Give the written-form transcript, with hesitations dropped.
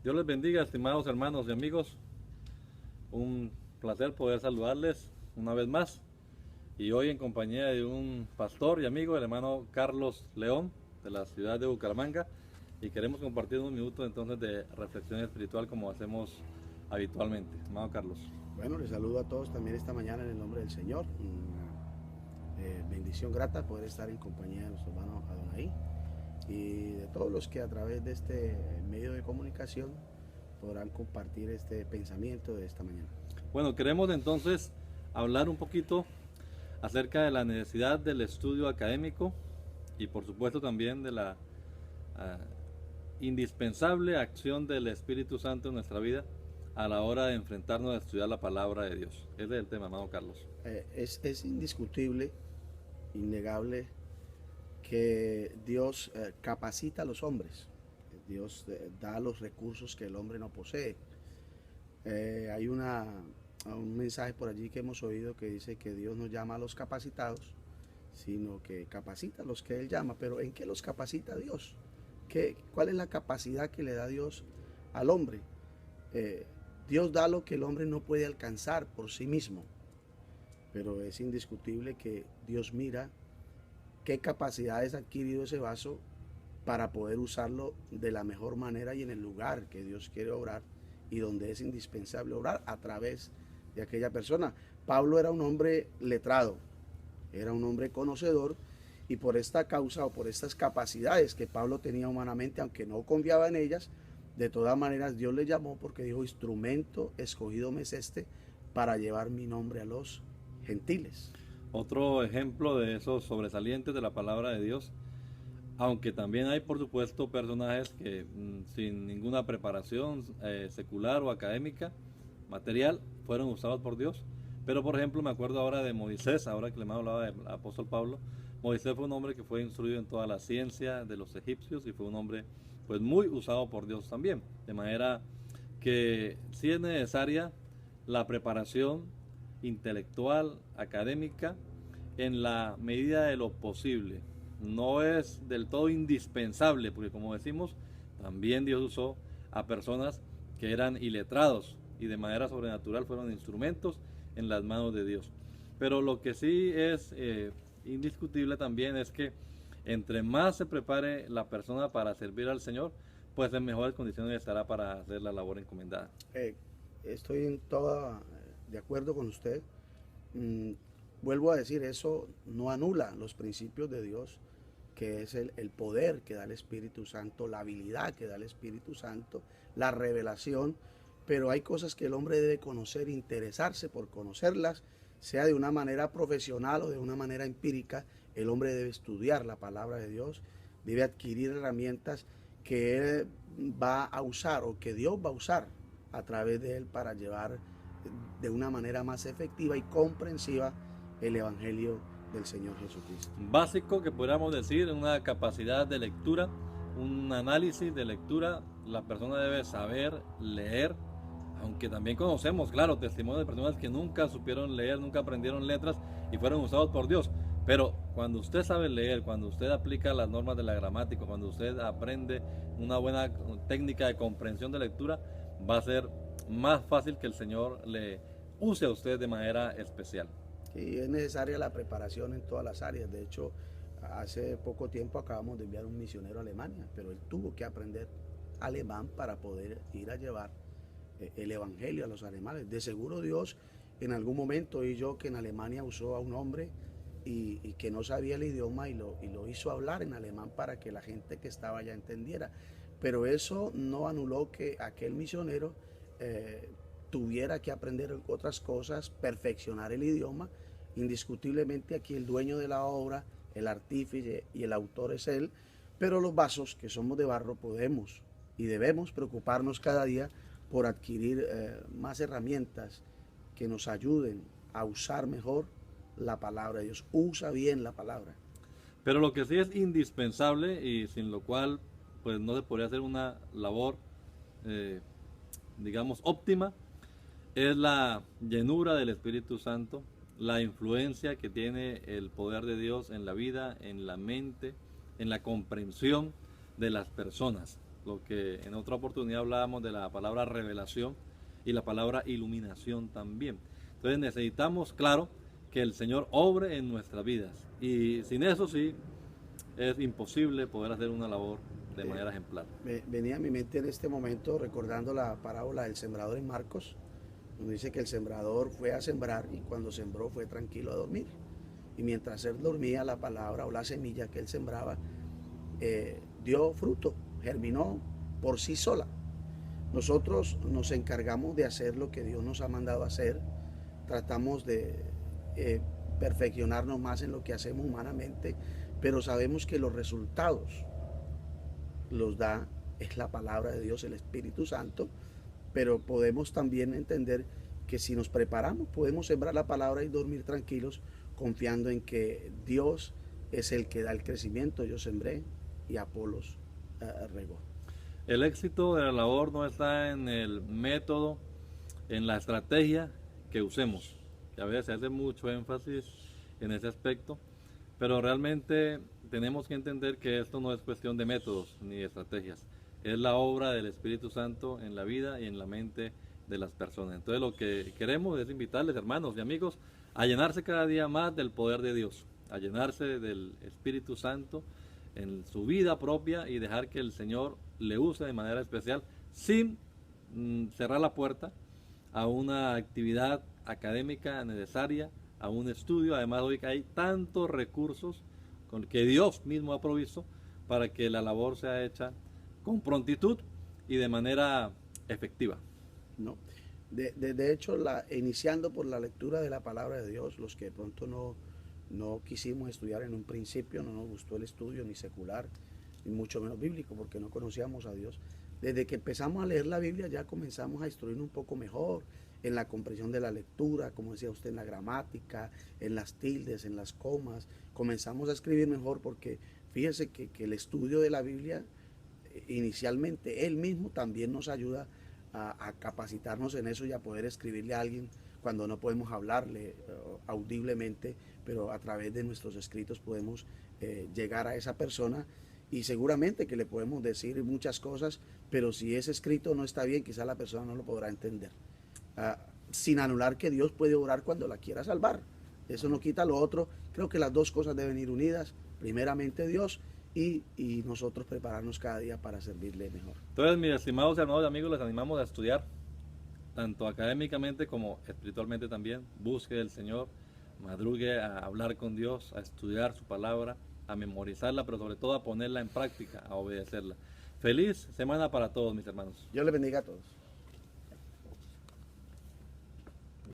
Dios les bendiga, estimados hermanos y amigos. Un placer poder saludarles una vez más. Y hoy en compañía de un pastor y amigo, el hermano Carlos León, de la ciudad de Bucaramanga. Y queremos compartir unos minutos entonces de reflexión espiritual como hacemos habitualmente. Hermano Carlos. Bueno, les saludo a todos también esta mañana en el nombre del Señor. Una bendición grata poder estar en compañía de nuestro hermano Adonai y de todos los que a través de este medio de comunicación podrán compartir este pensamiento de esta mañana. Bueno, queremos entonces hablar un poquito acerca de la necesidad del estudio académico y por supuesto también de la ah, indispensable acción del Espíritu Santo en nuestra vida a la hora de enfrentarnos a estudiar la palabra de Dios. Ese es el tema, hermano Carlos. Es indiscutible, innegable, que Dios capacita a los hombres. Dios da los recursos que el hombre no posee. Hay un mensaje por allí que hemos oído que dice que Dios no llama a los capacitados, sino que capacita a los que Él llama. Pero ¿en qué los capacita Dios? ¿Cuál es la capacidad que le da Dios al hombre? Eh, Dios da lo que el hombre no puede alcanzar por sí mismo, pero es indiscutible que Dios mira qué capacidades ha adquirido ese vaso para poder usarlo de la mejor manera y en el lugar que Dios quiere obrar y donde es indispensable obrar a través de aquella persona. Pablo era un hombre letrado, era un hombre conocedor, y por esta causa o por estas capacidades que Pablo tenía humanamente, aunque no confiaba en ellas, de todas maneras Dios le llamó porque dijo: instrumento escogido me es este para llevar mi nombre a los gentiles. Otro ejemplo de esos sobresalientes de la palabra de Dios, aunque también hay por supuesto personajes que sin ninguna preparación secular o académica, material, fueron usados por Dios. Pero por ejemplo me acuerdo ahora de Moisés, ahora que le hemos hablado del apóstol Pablo. Moisés fue un hombre que fue instruido en toda la ciencia de los egipcios y fue un hombre pues muy usado por Dios también. De manera que sí es necesaria la preparación intelectual, académica, en la medida de lo posible. No es del todo indispensable, porque como decimos, también Dios usó a personas que eran iletrados y de manera sobrenatural fueron instrumentos en las manos de Dios. Pero lo que sí es indiscutible también es que entre más se prepare la persona para servir al Señor, pues en mejores condiciones estará para hacer la labor encomendada. Eh, Estoy en toda de acuerdo con usted. Mm, Vuelvo a decir, eso no anula los principios de Dios, que es el poder que da el Espíritu Santo, la habilidad que da el Espíritu Santo, la revelación, pero hay cosas que el hombre debe conocer, interesarse por conocerlas, sea de una manera profesional o de una manera empírica. El hombre debe estudiar la palabra de Dios, debe adquirir herramientas que él va a usar o que Dios va a usar a través de él para llevar de una manera más efectiva y comprensiva el Evangelio del Señor Jesucristo. Básico que podríamos decir, una capacidad de lectura, un análisis de lectura. La persona debe saber leer, aunque también conocemos, claro, testimonios de personas que nunca supieron leer, nunca aprendieron letras y fueron usados por Dios. Pero cuando usted sabe leer, cuando usted aplica las normas de la gramática, cuando usted aprende una buena técnica de comprensión de lectura, va a ser más fácil que el Señor le use a usted de manera especial. Y es necesaria la preparación en todas las áreas. De hecho, hace poco tiempo acabamos de enviar un misionero a Alemania, pero él tuvo que aprender alemán para poder ir a llevar el evangelio a los alemanes. De seguro Dios en algún momento y yo que en Alemania usó a un hombre y que no sabía el idioma y lo hizo hablar en alemán para que la gente que estaba allá entendiera. Pero eso no anuló que aquel misionero eh, tuviera que aprender otras cosas, perfeccionar el idioma. Indiscutiblemente aquí el dueño de la obra, el artífice y el autor es él, pero los vasos que somos de barro podemos y debemos preocuparnos cada día por adquirir más herramientas que nos ayuden a usar mejor la palabra de Dios. Usa bien la palabra. Pero lo que sí es indispensable y sin lo cual pues no se podría hacer una labor eh, digamos óptima es la llenura del Espíritu Santo, la influencia que tiene el poder de Dios en la vida, en la mente, en la comprensión de las personas. lo que en otra oportunidad hablábamos de la palabra revelación y la palabra iluminación también. Entonces necesitamos, claro, que el Señor obre en nuestras vidas. Y sin eso sí, es imposible poder hacer una labor de manera ejemplar. Venía a mi mente en este momento recordando la parábola del sembrador en Marcos, donde dice que el sembrador fue a sembrar y cuando sembró fue tranquilo a dormir. Y mientras él dormía, la palabra o la semilla que él sembraba dio fruto, germinó por sí sola. Nosotros nos encargamos de hacer lo que Dios nos ha mandado a hacer, tratamos de perfeccionarnos más en lo que hacemos humanamente, pero sabemos que los resultados los da es la palabra de Dios, el Espíritu Santo, pero podemos también entender que si nos preparamos podemos sembrar la palabra y dormir tranquilos confiando en que Dios es el que da el crecimiento. Yo sembré y Apolos regó. El éxito de la labor no está en el método, en la estrategia que usemos, que a veces se hace mucho énfasis en ese aspecto, pero realmente tenemos que entender que esto no es cuestión de métodos ni de estrategias, es la obra del Espíritu Santo en la vida y en la mente de las personas. Entonces lo que queremos es invitarles, hermanos y amigos, a llenarse cada día más del poder de Dios, a llenarse del Espíritu Santo en su vida propia y dejar que el Señor le use de manera especial sin cerrar la puerta a una actividad académica necesaria, a un estudio. Además hoy hay tantos recursos con que Dios mismo ha provisto para que la labor sea hecha con prontitud y de manera efectiva. ¿No? De hecho, iniciando por la lectura de la palabra de Dios, los que de pronto no quisimos estudiar en un principio, no nos gustó el estudio ni secular, ni mucho menos bíblico, porque no conocíamos a Dios. Desde que empezamos a leer la Biblia ya comenzamos a instruirnos un poco mejor en la comprensión de la lectura, como decía usted, en la gramática, en las tildes, en las comas. Comenzamos a escribir mejor porque fíjese que el estudio de la Biblia, inicialmente, él mismo también nos ayuda a capacitarnos en eso y a poder escribirle a alguien cuando no podemos hablarle audiblemente, pero a través de nuestros escritos podemos llegar a esa persona y seguramente que le podemos decir muchas cosas, pero si ese escrito no está bien, quizá la persona no lo podrá entender. Sin anular que Dios puede obrar cuando la quiera salvar. Eso no quita lo otro. Creo que las dos cosas deben ir unidas. Primeramente Dios y nosotros prepararnos cada día para servirle mejor. Entonces, mis estimados hermanos y amigos, les animamos a estudiar, tanto académicamente como espiritualmente también. Busque del Señor, madrugue a hablar con Dios, a estudiar su palabra, a memorizarla, pero sobre todo a ponerla en práctica, a obedecerla. Feliz semana para todos, mis hermanos. Dios les bendiga a todos.